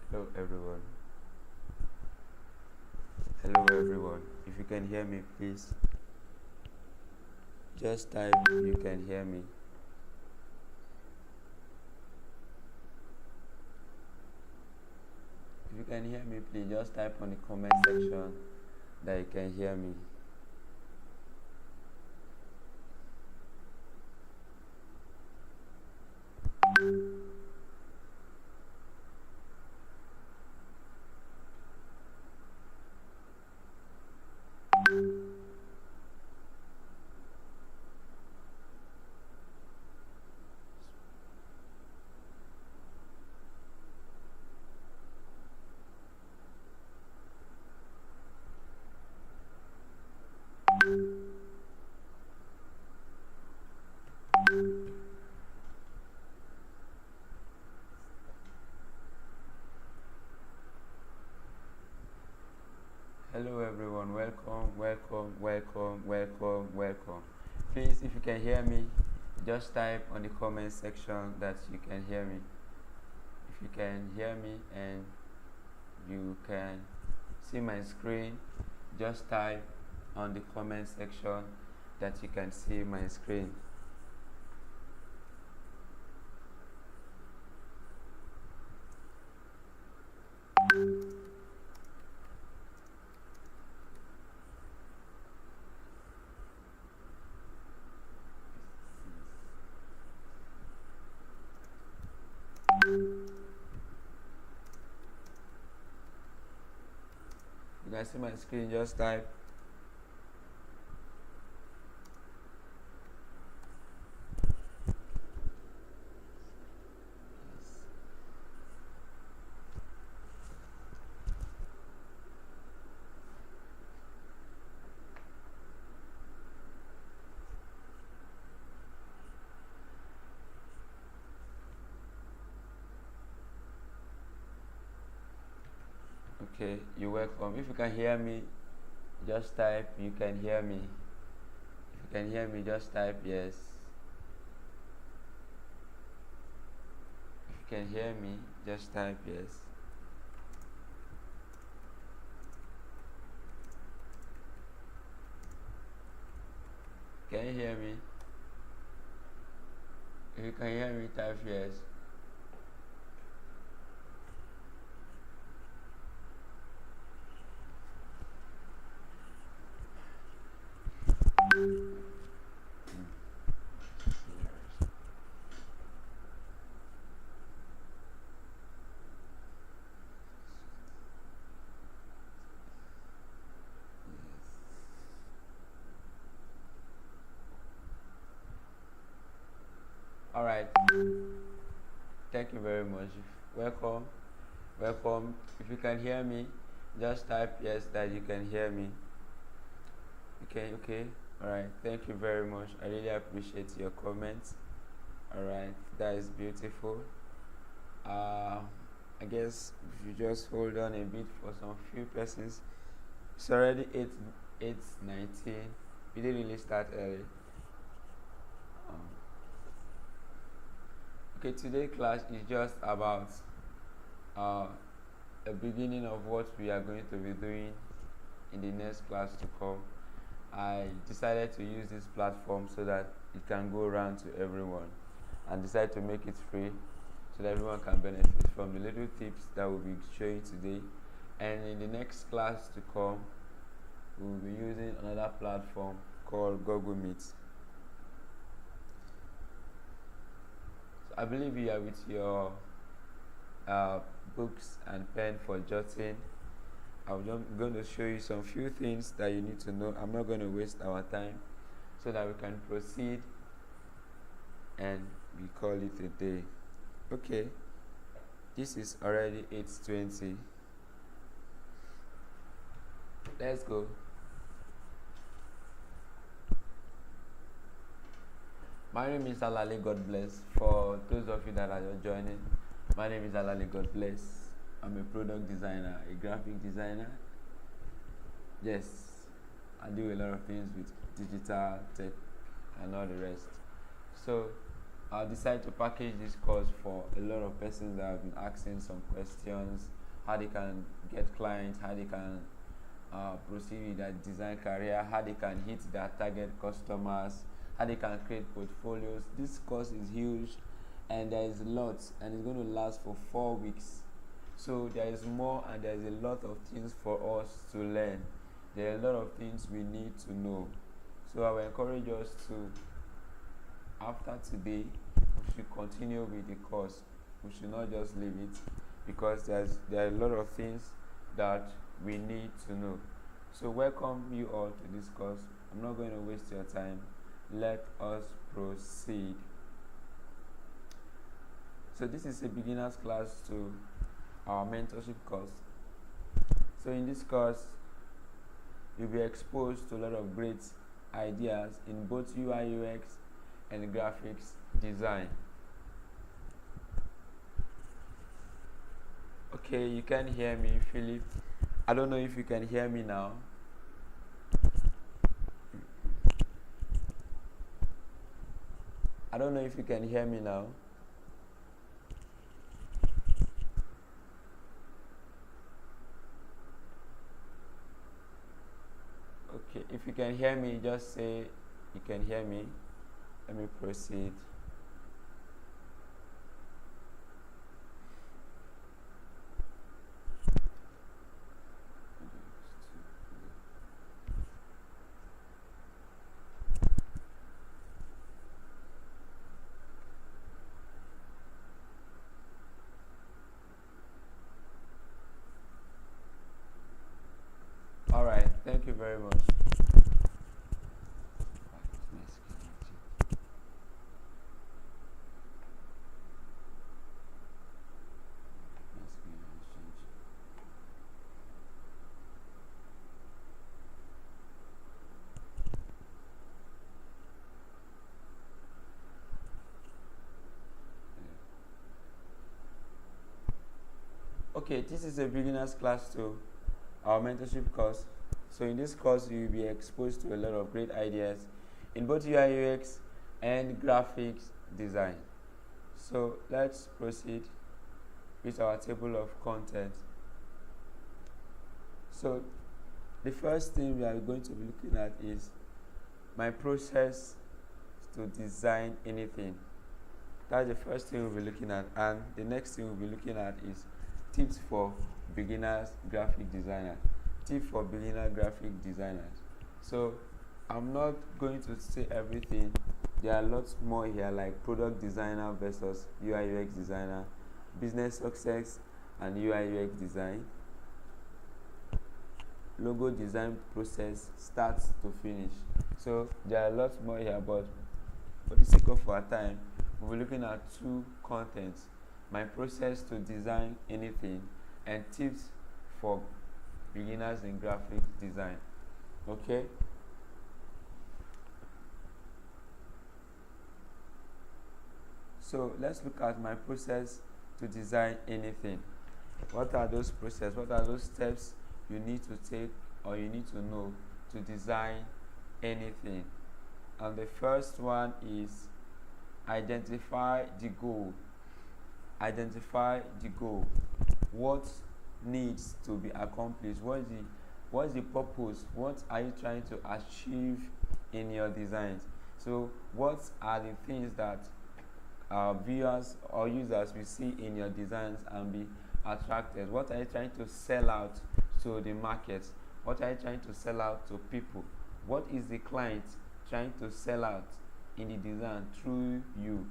Hello everyone. Hello everyone. If you can hear me, please just type you can hear me. If you can hear me, please just type on the comment section that you can hear me. Hello everyone, welcome. Please, if you can hear me, just type on the comment section that you can hear me. If you can hear me and you can see my screen, just type on the comment section that you can see my screen. You can see my screen, just type. Okay, you're welcome. If you can hear me, just type you can hear me. If you can hear me, just type yes. If you can hear me, just type yes. Can you hear me? If you can hear me, type yes. All right. Thank you very much. Welcome. If you can hear me, just type yes that you can hear me. Okay. All right. Thank you very much. I really appreciate your comments. All right. That is beautiful. I guess if you just hold on a bit for some few persons. It's already 8:19. We didn't really start early. Okay, today's class is just about a beginning of what we are going to be doing in the next class to come. I decided to use this platform so that it can go around to everyone, and decided to make it free so that everyone can benefit from the little tips that we'll be showing today. And in the next class to come, we'll be using another platform called Google Meet. I believe you are with your books and pen for jotting. I'm going to show you some few things that you need to know. I'm not going to waste our time so that we can proceed and we call it a day. Okay, This is already 8:20. Let's go. My name is Alali, God bless. For those of you that are just joining, my name is Alali, God bless. I'm a product designer, a graphic designer. Yes, I do a lot of things with digital tech and all the rest. So I decided to package this course for a lot of persons that have been asking some questions, how they can get clients, how they can proceed with their design career, how they can hit their target customers, how they can create portfolios. This course is huge and there is a lot, and it's going to last for 4 weeks. So there is more, and there is a lot of things for us to learn. There are a lot of things we need to know. So I will encourage us to, after today, we should continue with the course. We should not just leave it, because there are a lot of things that we need to know. So welcome you all to this course. I'm not going to waste your time. Let us proceed. So this is a beginner's class to our mentorship course. So in this course, you'll be exposed to a lot of great ideas in both UI UX and graphics design. Okay, you can hear me, Philip. I don't know if you can hear me now. I don't know if you can hear me now. Okay, if you can hear me, just say you can hear me. Let me proceed. All right, thank you very much. Okay, this is a beginner's class to our mentorship course. So in this course, you will be exposed to a lot of great ideas in both UI UX and graphics design. So let's proceed with our table of contents. So the first thing we are going to be looking at is my process to design anything. That's the first thing we'll be looking at, and the next thing we'll be looking at is tips for beginners graphic designers. Tips for beginner graphic designers. So I'm not going to say everything. There are lots more here, like product designer versus UI UX designer, business success and UI UX design, logo design process start to finish. So there are lots more here, but for the sake of our time, we'll be looking at two contents: my process to design anything and tips for beginners in graphic design. Okay? So let's look at my process to design anything. What are those processes? What are those steps you need to take or you need to know to design anything? And the first one is identify the goal. Identify the goal. What needs to be accomplished? What's the purpose? What are you trying to achieve in your designs? So what are the things that viewers or users will see in your designs and be attracted? What are you trying to sell out to the market? What are you trying to sell out to people? What is the client trying to sell out in the design through you?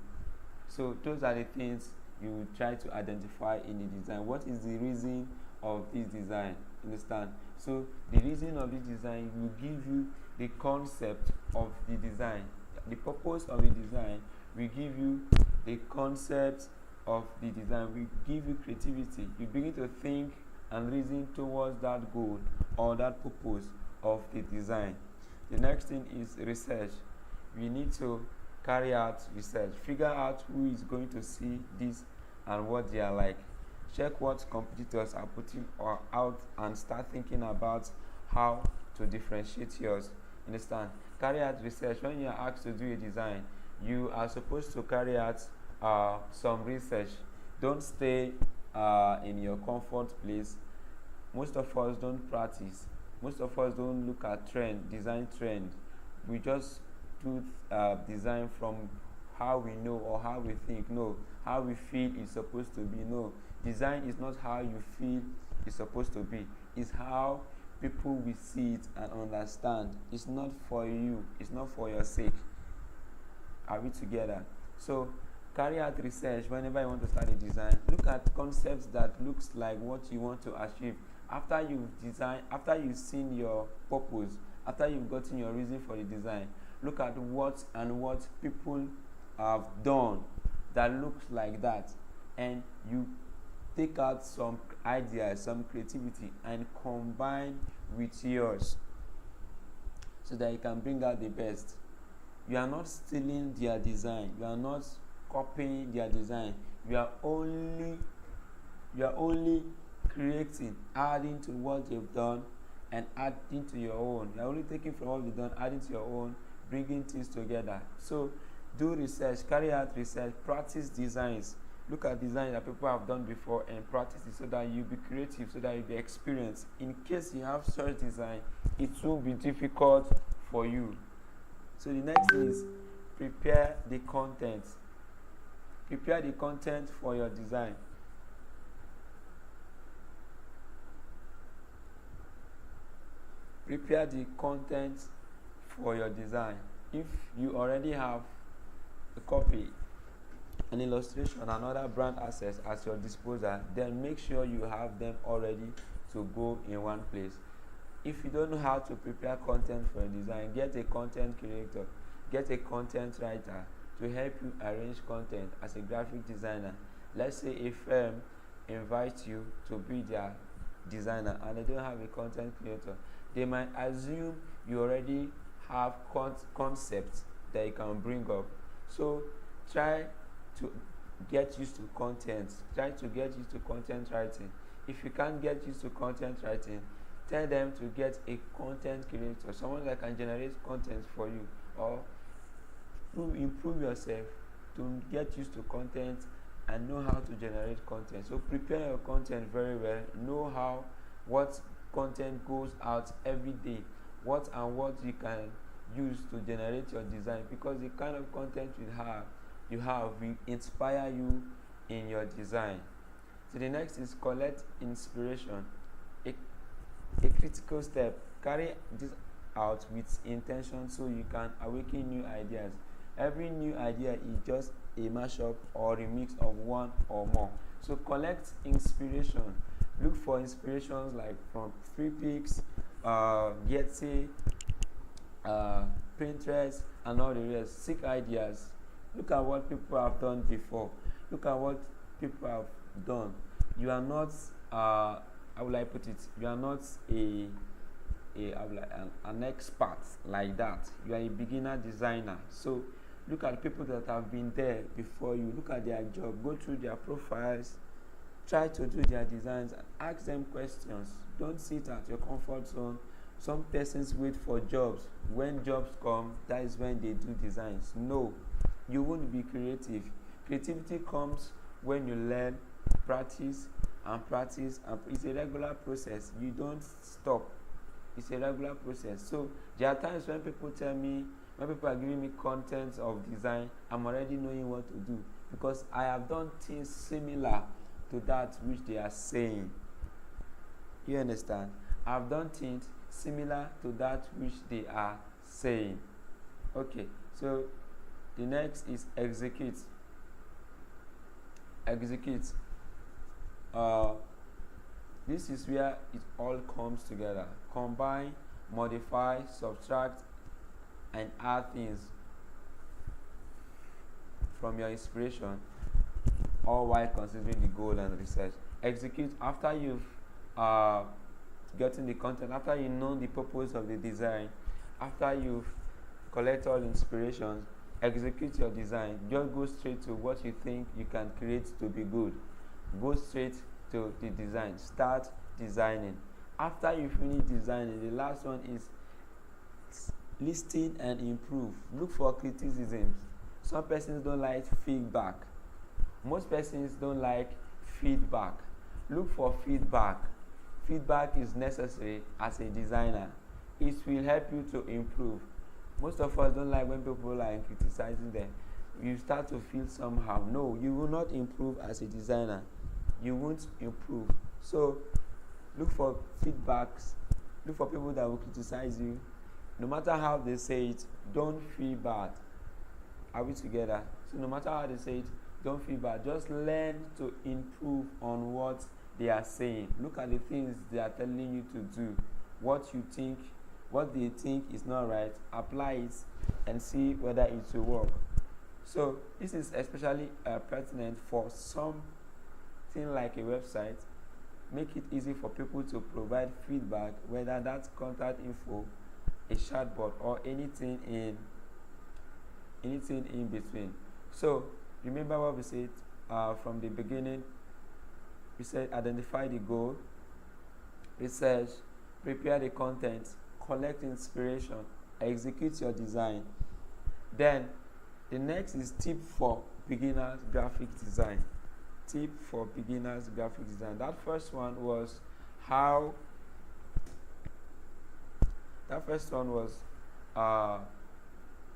So those are the things you will try to identify in the design. What is the reason of this design? Understand? So the reason of this design will give you the concept of the design. The purpose of the design will give you the concept of the design will give you creativity. You begin to think and reason towards that goal or that purpose of the design. The next thing is research. We need to carry out research, figure out who is going to see this and what they are like. Check what competitors are putting out and start thinking about how to differentiate yours. Understand? Carry out research. When you are asked to do a design, you are supposed to carry out some research. Don't stay in your comfort place. Most of us don't practice. Most of us don't look at design trend. We just do design from how we know or how we think. No, how we feel is supposed to be. No, design is not how you feel it's supposed to be. It's how people will see it and understand. It's not for you. It's not for your sake. Are we together? So carry out research whenever you want to start a design. Look at concepts that looks like what you want to achieve. After you've seen your purpose, after you've gotten your reason for the design, look at what people have done that looks like that, and you take out some ideas, some creativity, and combine with yours so that you can bring out the best. You are not stealing their design. You are not copying their design. You are only creating, adding to what they've done and adding to your own. You are only taking from what they've done, adding to your own, bringing things together. So do research, carry out research, practice designs. Look at designs that people have done before and practice it so that you be creative, so that you be experienced. In case you have such design, it won't be difficult for you. So the next is prepare the content. Prepare the content for your design. Prepare the content for your design. If you already have a copy, an illustration, and other brand assets at your disposal, then make sure you have them already to go in one place. If you don't know how to prepare content for a design, get a content creator, get a content writer to help you arrange content as a graphic designer. Let's say a firm invites you to be their designer and they don't have a content creator. They might assume you already have concepts that you can bring up. So try to get used to content. Try to get used to content writing. If you can't get used to content writing, tell them to get a content creator, someone that can generate content for you, or improve yourself to get used to content and know how to generate content. So prepare your content very well. Know what content goes out every day, what you can use to generate your design, because the kind of content you have will inspire you in your design. So the next is collect inspiration. A critical step. Carry this out with intention so you can awaken new ideas. Every new idea is just a mashup or remix of one or more. So collect inspiration. Look for inspirations like from Free Picks, Getty, Pinterest, and all the rest. Seek ideas. Look at what people have done before. Look at what people have done. You are not, how will I put it? You are not an expert like that. You are a beginner designer. So look at people that have been there before you. Look at their job. Go through their profiles. Try to do their designs and ask them questions. Don't sit at your comfort zone. Some persons wait for jobs. When jobs come, that is when they do designs. No, you won't be creative. Creativity comes when you learn, practice, and it's a regular process. You don't stop. It's a regular process. So there are times when people are giving me content of design, I'm already knowing what to do because I have done things similar to that which they are saying. You understand? I've done things similar to that which they are saying. Okay, so the next is execute. This is where it all comes together. Combine, modify, subtract, and add things from your inspiration. all while considering the goal and research. Execute after you've uh, gotten the content, after you know the purpose of the design, after you've collected all inspirations. Execute your design. Just go straight to what you think you can create to be good. Go straight to the design. Start designing. After you finish designing, the last one is listen and improve. Look for criticisms. Some persons don't like feedback. Most persons don't like feedback. Look for feedback. Feedback is necessary as a designer. It will help you to improve. Most of us don't like when people are criticizing them. You start to feel somehow. No, you will not improve as a designer. You won't improve. So look for feedbacks. Look for people that will criticize you. No matter how they say it, don't feel bad. Are we together? So no matter how they say it, don't feel bad. Just learn to improve on what they are saying. Look at the things they are telling you to do. What you think, what they think is not right, apply it and see whether it will work. So this is especially pertinent for something like a website. Make it easy for people to provide feedback, whether that's contact info, a chatbot, or anything in between. So remember what we said from the beginning. We said identify the goal, research, prepare the content, collect inspiration, execute your design. Then the next is tip for beginners graphic design. Tip for beginners graphic design. That first one was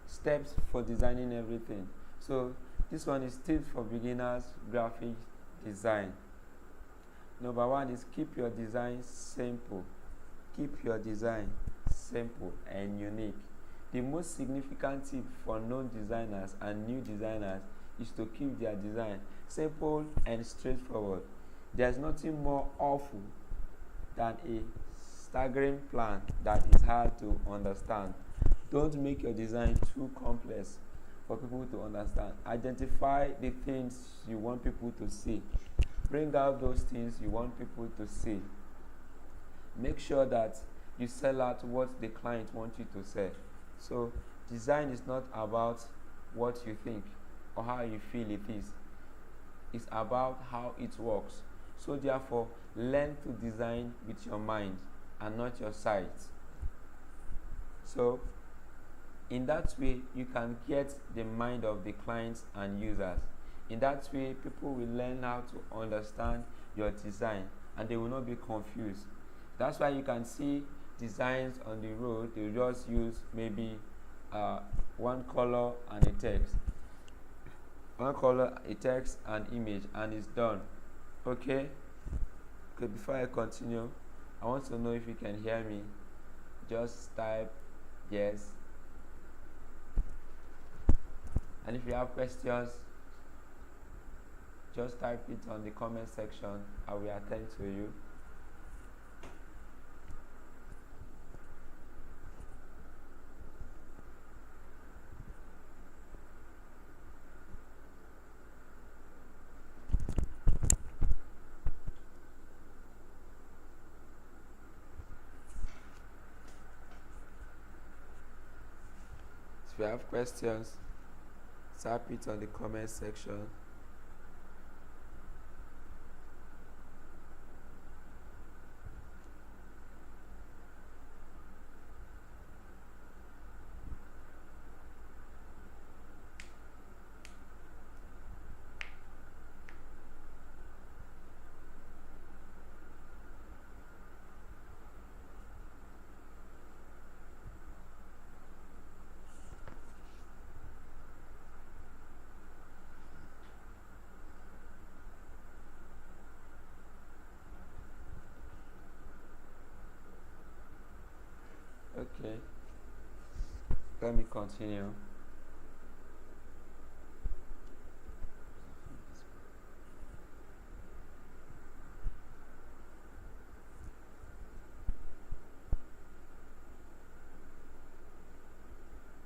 steps for designing everything. So this one is tips for beginners graphic design. Number one is keep your design simple. Keep your design simple and unique. The most significant tip for non-designers and new designers is to keep their design simple and straightforward. There's nothing more awful than a staggering plan that is hard to understand. Don't make your design too complex for people to understand. Identify the things you want people to see. Bring out those things you want people to see. Make sure that you sell out what the client wants you to sell. So design is not about what you think or how you feel it is. It's about how it works. So therefore, learn to design with your mind and not your sight. So in that way, you can get the mind of the clients and users. In that way, people will learn how to understand your design and they will not be confused. That's why you can see designs on the road, they just use maybe one color and a text. One color, a text, and image, and it's done. Okay, before I continue, I want to know if you can hear me. Just type yes. And if you have questions, just type it on the comment section. I will attend to you. If you have questions, type it on the comment section. Okay, let me continue.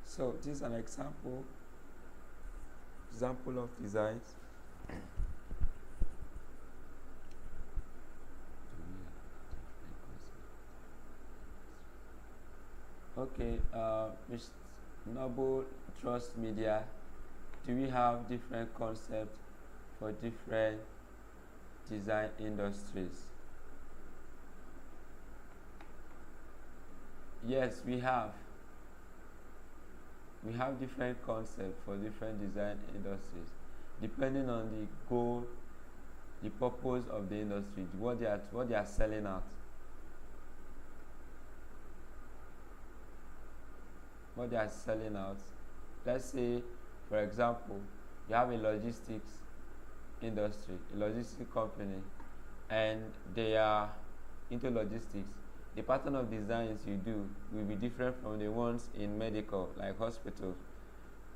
So this is an example of designs. Okay, Mr. Noble Trust Media, do we have different concepts for different design industries? Yes, we have. We have different concepts for different design industries, depending on the goal, the purpose of the industry, what they are selling out. What they are selling out. Let's say, for example, you have a logistics industry, a logistics company, and they are into logistics. The pattern of designs you do will be different from the ones in medical, like hospitals.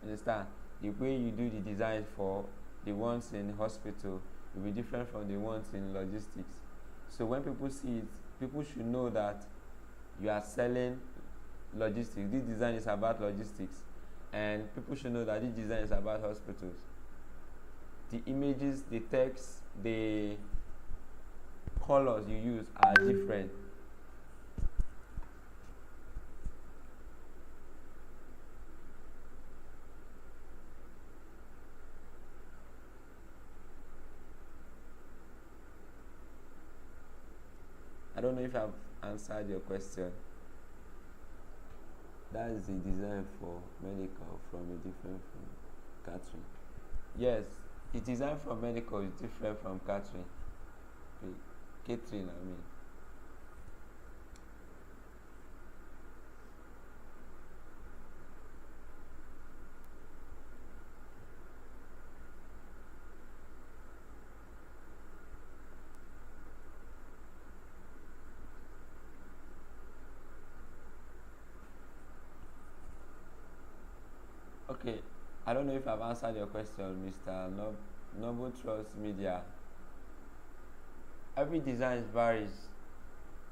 Understand? The way you do the design for the ones in hospital will be different from the ones in logistics. So when people see it, people should know that you are selling logistics. This design is about logistics, and people should know that this design is about hospitals. The images, the text, the colors you use are different. I don't know if I've answered your question. That is the design for medical from a different from catering. Yes, the design for medical is different from catering. Catering, I mean. Okay, I don't know if I've answered your question, Mr. Noble Trust Media. Every design varies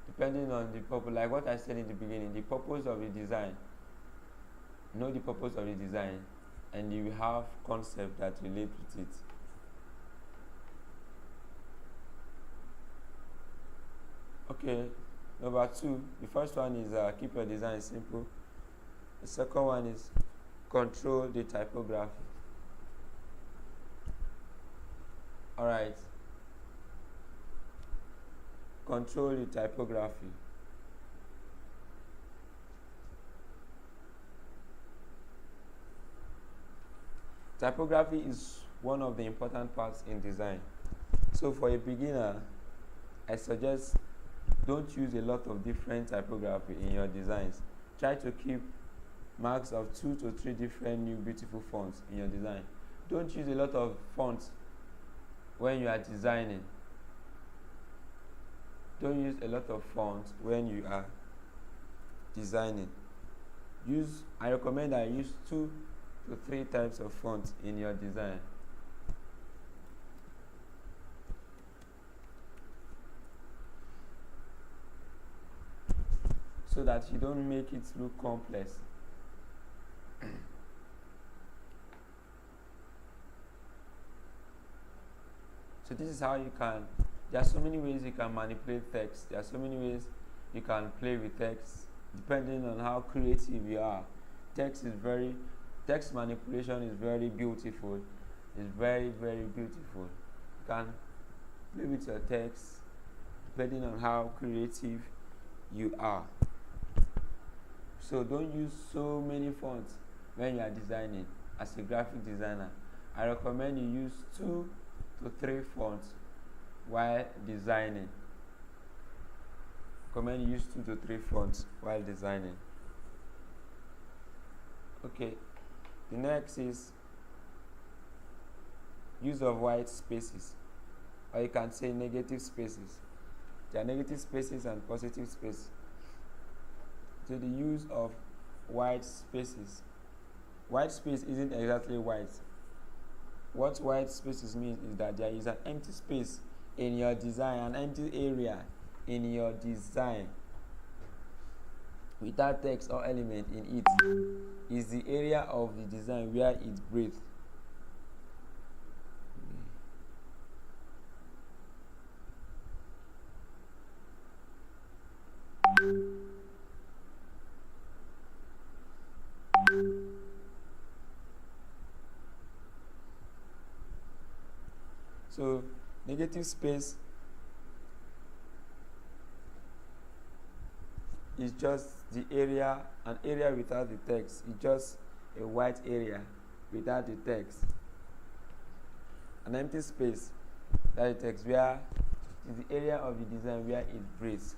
depending on the purpose. Like what I said in the beginning, the purpose of the design. Know the purpose of the design, and you have concept that relate with it. Okay, number two. The first one is keep your design simple. The second one is control the typography. Alright. Control the typography. Typography is one of the important parts in design. So for a beginner, I suggest don't use a lot of different typography in your designs. Try to keep marks of 2 to 3 different new beautiful fonts in your design. Don't use a lot of fonts when you are designing. Don't use a lot of fonts when you are designing. I recommend that you use 2 to 3 types of fonts in your design. So that you don't make it look complex. So this is how you can, there are so many ways you can manipulate text. There are so many ways you can play with text depending on how creative you are. Text manipulation is very beautiful. It's very, very beautiful. You can play with your text depending on how creative you are. So don't use so many fonts when you are designing. As a graphic designer, I recommend you use 2 to 3 fonts while designing. Recommend you use 2 to 3 fonts while designing. Okay, the next is use of white spaces, or you can say negative spaces. There are negative spaces and positive spaces. So the use of white spaces. White space isn't exactly white. What white spaces means is that there is an empty space in your design, an empty area in your design without text or element in it is the area of the design where it breathes. Negative space is just the area, an area without the text. It's just a white area without the text. An empty space without the text where is the area of the design where it breathes.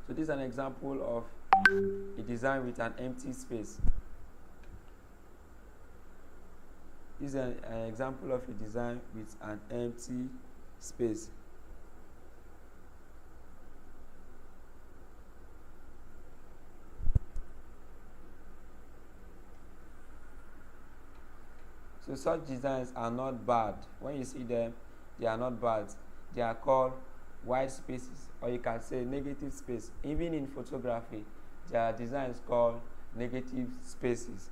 So this is an example of a design with an empty space. This is an example of a design with an empty space. So such designs are not bad. When you see them, they are not bad. They are called white spaces, or you can say negative space. Even in photography, there are designs called negative spaces.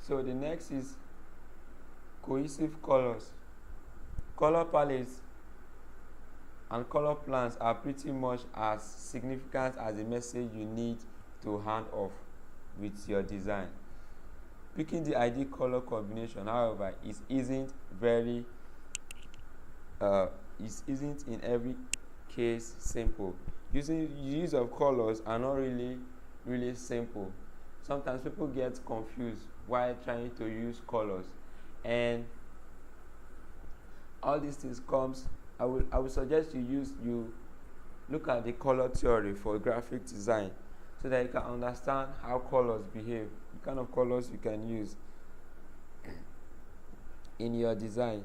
So the next is cohesive colors. Color palettes and color plans are pretty much as significant as the message you need to hand off with your design. Picking the ideal color combination, however, isn't in every case simple. Use of colors are not really simple. Sometimes people get confused while trying to use colors, and all these things comes. I will suggest you look at the color theory for graphic design so that you can understand how colors behave, the kind of colors you can use in your design.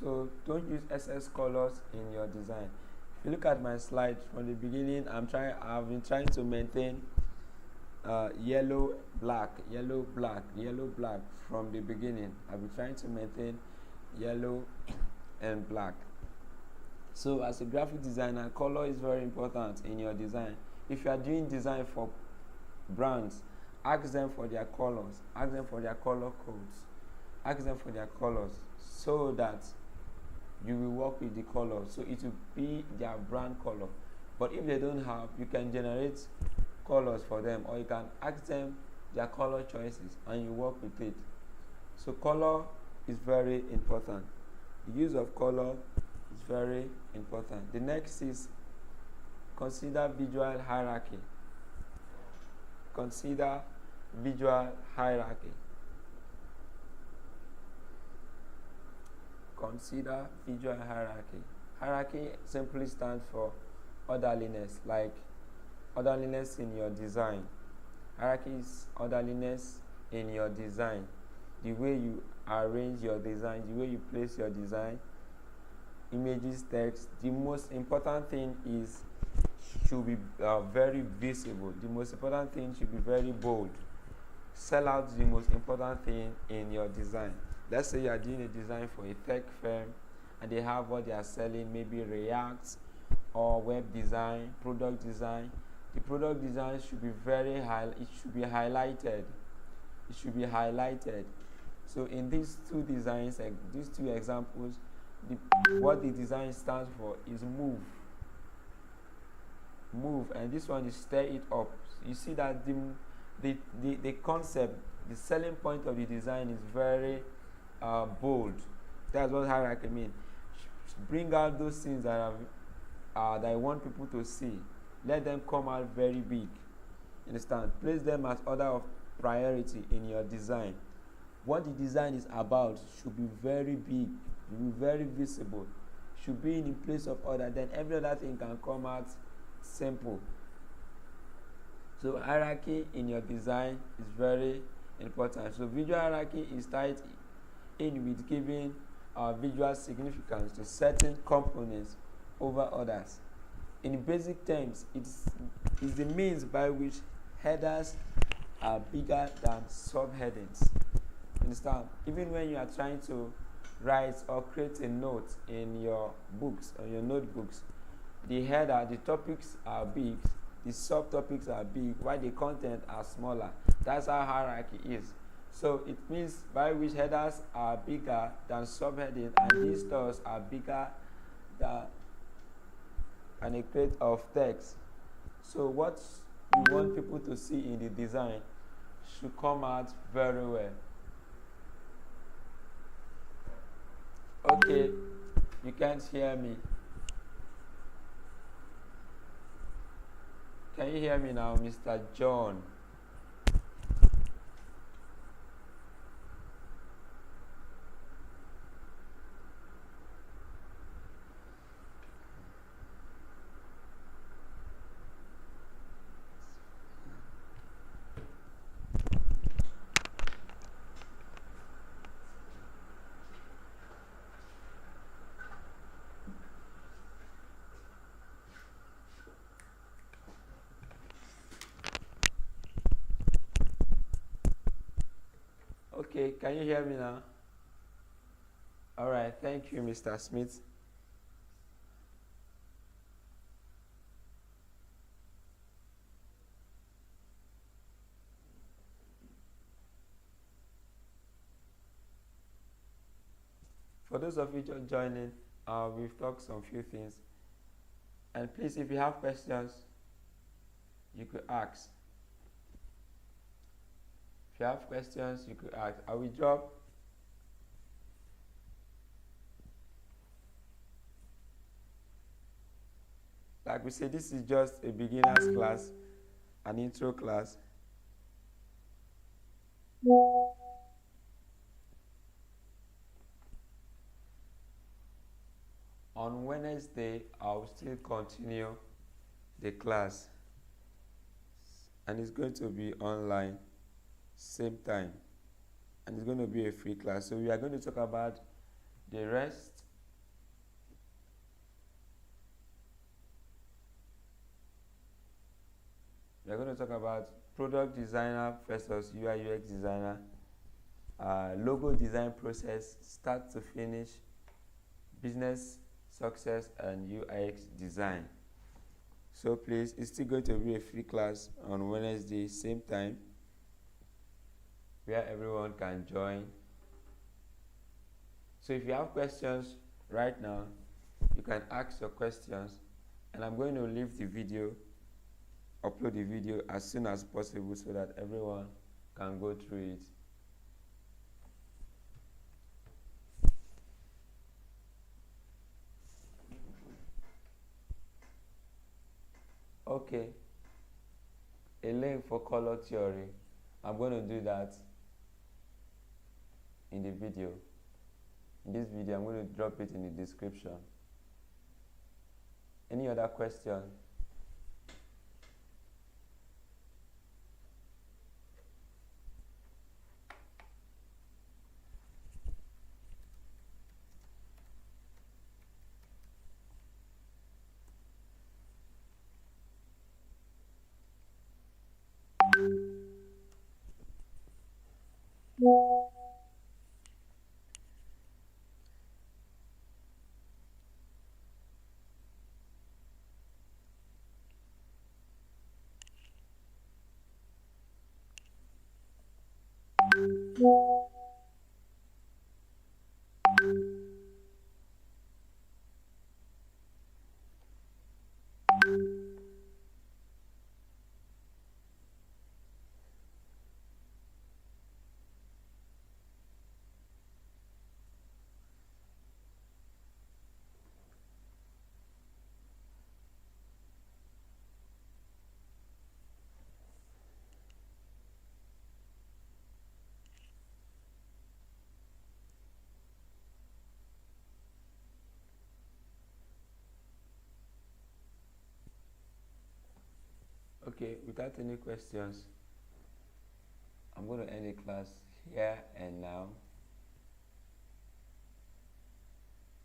So don't use excess colors in your design. If you look at my slide from the beginning, I've been trying to maintain yellow, black from the beginning. I've been trying to maintain yellow and black. So as a graphic designer, color is very important in your design. If you are doing design for brands, ask them for their colors, ask them for their color codes, ask them for their colors, so that you will work with the color, so it will be their brand color. But if they don't have, you can generate colors for them, or you can ask them their color choices and you work with it. So color is very important. The use of color is very important. The next is consider visual hierarchy. Consider visual hierarchy. Consider visual hierarchy. Hierarchy simply stands for orderliness, like orderliness in your design. Hierarchy is orderliness in your design. The way you arrange your design, the way you place your design, images, text. The most important thing should be very visible. The most important thing should be very bold. Sell out the most important thing in your design. Let's say you are doing a design for a tech firm and they have what they are selling, maybe React or web design, product design. The product design should be very high, it should be highlighted. It should be highlighted. So in these two designs, these two examples, what the design stands for is move. Move, and this one is stir it up. You see that the concept, the selling point of the design is very bold. That's what hierarchy means. Bring out those things that I want people to see. Let them come out very big. Understand? Place them as order of priority in your design. What the design is about should be very big, should be very visible, should be in a place of order. Then every other thing can come out simple. So hierarchy in your design is very important. So visual hierarchy is tied in with giving visual significance to certain components over others. In basic terms, it's the means by which headers are bigger than subheadings. Understand? Even when you are trying to write or create a note in your books or your notebooks, the header, the topics are big, the subtopics are big, while the content are smaller. That's how hierarchy is. So it means by which headers are bigger than subheading, and these stores are bigger than a crate of text. So what you want people to see in the design should come out very well. Okay, you can't hear me. Can you hear me now, Mr. John? Okay, can you hear me now? All right, thank you, Mr. Smith. For those of you just joining, we've talked some few things. And please, if you have questions, you could ask. If you have questions, you could ask. I will drop like we said, this is just a beginner's class, an intro class. On Wednesday, I'll still continue the class, and it's going to be online, same time, and it's going to be a free class. So we are going to talk about the rest. We are going to talk about product designer versus UI UX designer, logo design process, start to finish, business success, and UX design. So please, it's still going to be a free class on Wednesday, same time, where everyone can join. So if you have questions right now, you can ask your questions, and I'm going to leave the video, upload the video as soon as possible so that everyone can go through it. Okay, a link for color theory. I'm going to do that in the video. In this video, I'm going to drop it in the description. Any other question? Okay, without any questions, I'm going to end the class here and now.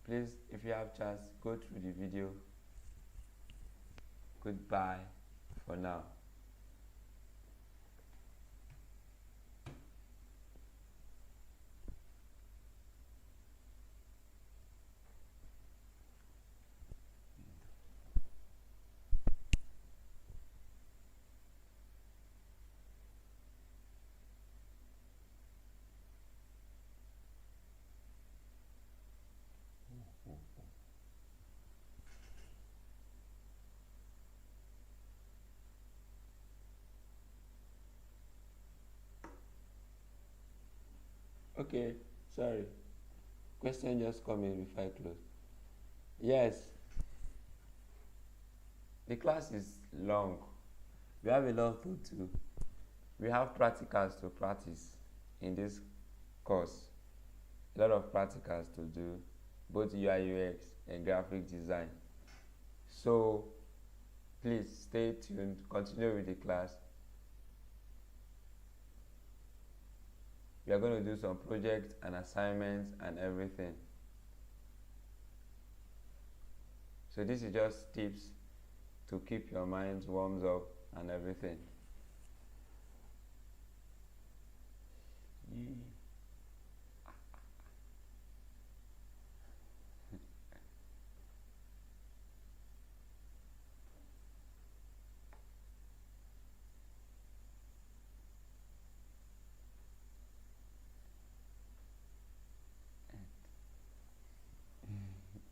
Please, if you have chance, go through the video. Goodbye for now. Okay, sorry. Question just come in before I close. Yes, the class is long. We have a lot to do. We have practicals to practice in this course. A lot of practicals to do, both UI UX and graphic design. So please stay tuned, continue with the class. We are going to do some projects and assignments and everything. So this is just tips to keep your mind warmed up and everything.